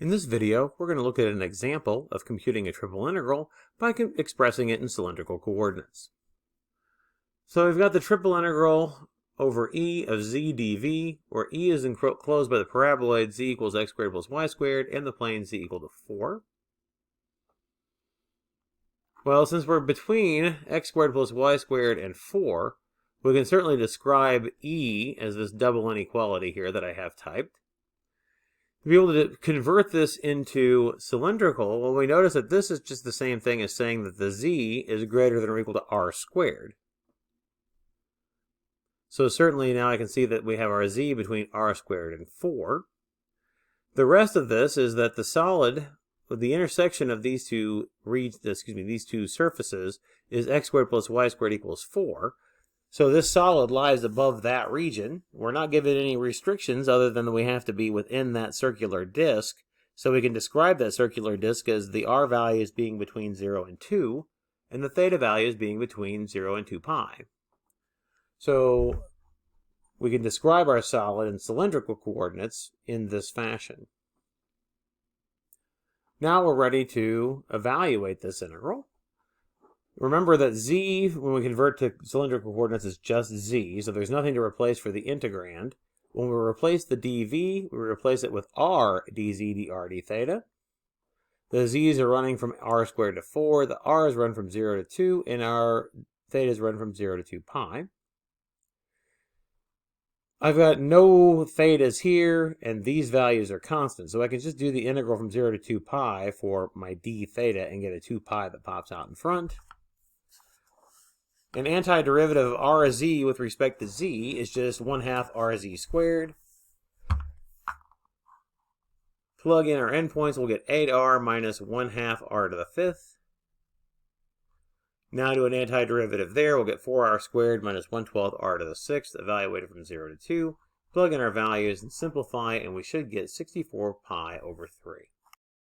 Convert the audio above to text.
In this video, we're going to look at an example of computing a triple integral by expressing it in cylindrical coordinates. So we've got the triple integral over e of z dv, where e is enclosed by the paraboloid z equals x squared plus y squared, and the plane z equal to 4. Well, since we're between x squared plus y squared and 4, we can certainly describe e as this double inequality here that I have typed. To be able to convert this into cylindrical, well, we notice that this is just the same thing as saying that the z is greater than or equal to r squared. So certainly now I can see that we have our z between r squared and 4. The rest of this is that the solid with the intersection of these two surfaces is x squared plus y squared equals 4. So this solid lies above that region. We're not given any restrictions other than that we have to be within that circular disk. So we can describe that circular disk as the r values being between 0 and 2, and the theta values being between 0 and 2 pi. So we can describe our solid in cylindrical coordinates in this fashion. Now we're ready to evaluate this integral. Remember that z, when we convert to cylindrical coordinates, is just z, so there's nothing to replace for the integrand. When we replace the dv, we replace it with r dz dr d theta. The z's are running from r squared to 4, the r's run from 0 to 2, and our thetas run from 0 to 2 pi. I've got no thetas here, and these values are constant, so I can just do the integral from 0 to 2 pi for my d theta and get a 2 pi that pops out in front. An antiderivative of rz with respect to z is just 1/2 rz squared. Plug in our endpoints, we'll get 8r minus 1/2 r to the 5th. Now do an antiderivative there, we'll get 4r squared minus 1/12 r to the 6th, evaluated from 0 to 2. Plug in our values and simplify, and we should get 64 pi over 3.